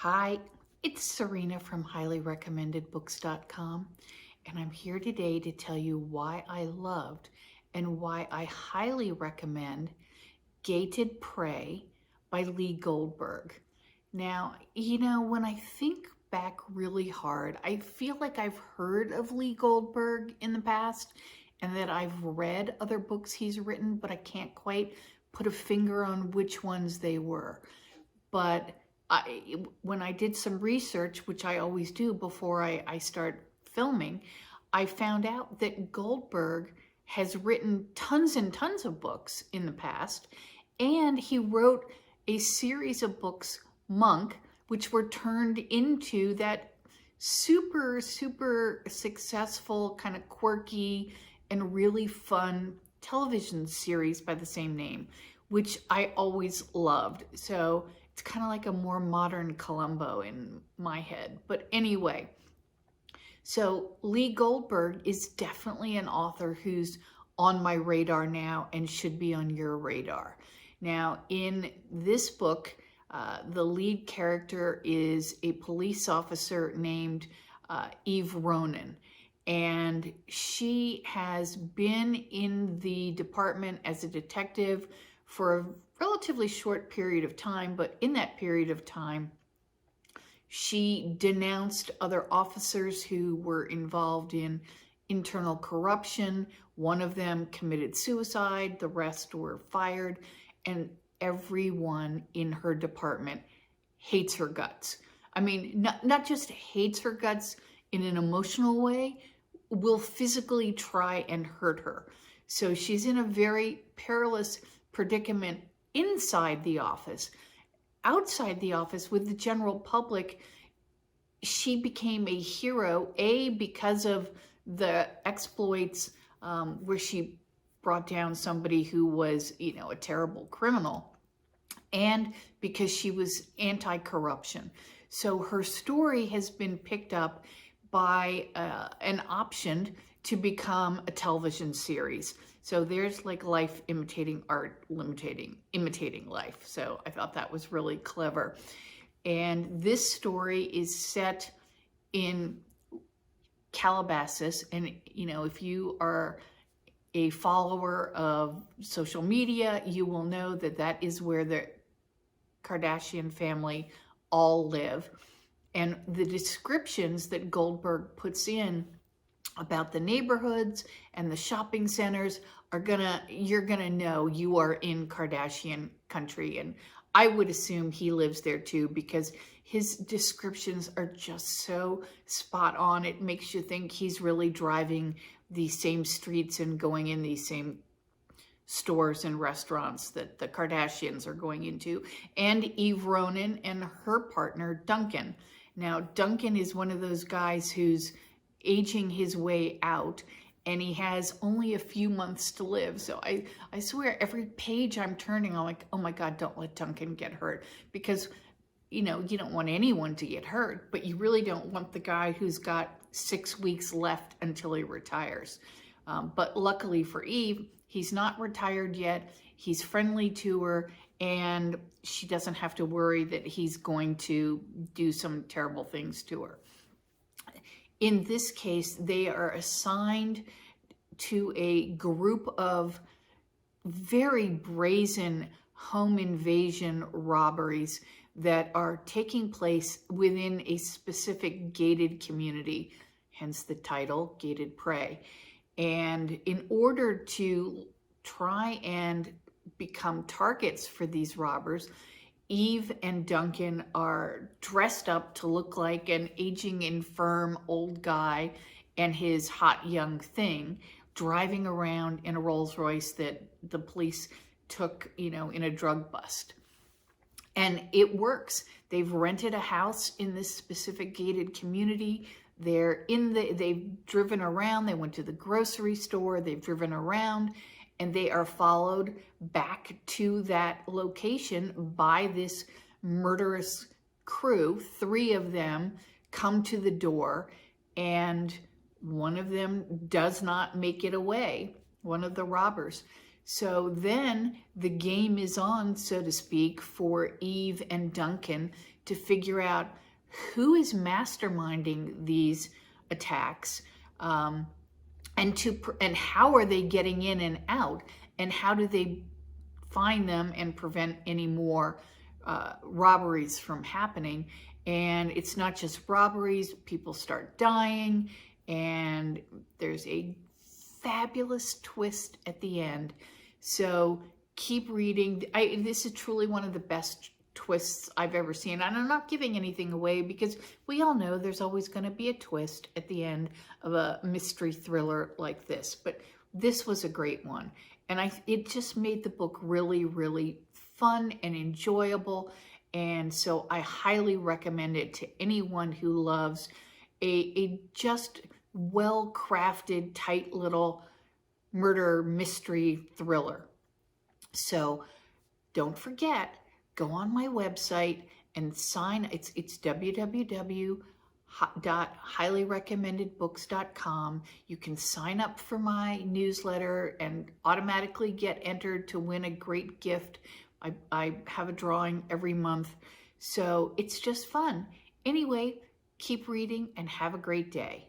Hi, it's Serena from highlyrecommendedbooks.com, and I'm here today to tell you why I loved and why I highly recommend Gated Prey by Lee Goldberg. Now, when I think back really hard, I feel like I've heard of Lee Goldberg in the past and that I've read other books he's written, but I can't quite put a finger on which ones they were. But when I did some research, which I always do before I start filming, I found out that Goldberg has written tons and tons of books in the past, and he wrote a series of books, Monk, which were turned into that super, super successful, kind of quirky and really fun television series by the same name, which I always loved. So it's kind of like a more modern Columbo in my head. But anyway, so Lee Goldberg is definitely an author who's on my radar now and should be on your radar. Now, in this book, the lead character is a police officer named Eve Ronan. And she has been in the department as a detective for a relatively short period of time, but in that period of time, she denounced other officers who were involved in internal corruption. One of them committed suicide, the rest were fired, and everyone in her department hates her guts. I mean, not just hates her guts in an emotional way, will physically try and hurt her. So she's in a very perilous predicament inside the office. Outside the office with the general public, she became a hero, because of the exploits where she brought down somebody who was, a terrible criminal, and because she was anti-corruption. So her story has been picked up by and optioned to become a television series. So there's like life imitating art, imitating life. So I thought that was really clever. And this story is set in Calabasas. And, if you are a follower of social media, you will know that that is where the Kardashian family all live. And the descriptions that Goldberg puts in about the neighborhoods and the shopping centers you're gonna know you are in Kardashian country. And I would assume he lives there too, because his descriptions are just so spot on. It makes you think he's really driving these same streets and going in these same stores and restaurants that the Kardashians are going into. And Eve Ronan and her partner, Duncan. Now, Duncan is one of those guys who's aging his way out, and he has only a few months to live. So I swear every page I'm turning, I'm like, oh my God, don't let Duncan get hurt. Because, you don't want anyone to get hurt, but you really don't want the guy who's got 6 weeks left until he retires. But luckily for Eve, he's not retired yet. He's friendly to her, and she doesn't have to worry that he's going to do some terrible things to her. In this case, they are assigned to a group of very brazen home invasion robberies that are taking place within a specific gated community, hence the title, Gated Prey. And in order to try and become targets for these robbers, Eve and Duncan are dressed up to look like an aging, infirm old guy and his hot young thing, driving around in a Rolls Royce that the police took, in a drug bust. And it works. They've rented a house in this specific gated community. They've driven around, they went to the grocery store, they've driven around, and they are followed back to that location by this murderous crew. 3 of them come to the door, and one of them does not make it away, one of the robbers. So then the game is on, so to speak, for Eve and Duncan to figure out who is masterminding these attacks, and how are they getting in and out, and how do they find them and prevent any more robberies from happening. And it's not just robberies, people start dying, and there's a fabulous twist at the end. So keep reading. This is truly one of the best twists I've ever seen. And I'm not giving anything away because we all know there's always going to be a twist at the end of a mystery thriller like this. But this was a great one. And it just made the book really, really fun and enjoyable. And so I highly recommend it to anyone who loves a just well-crafted, tight little murder mystery thriller. So don't forget, go on my website and sign. It's www.highlyrecommendedbooks.com. You can sign up for my newsletter and automatically get entered to win a great gift. I have a drawing every month, so it's just fun. Anyway, keep reading and have a great day.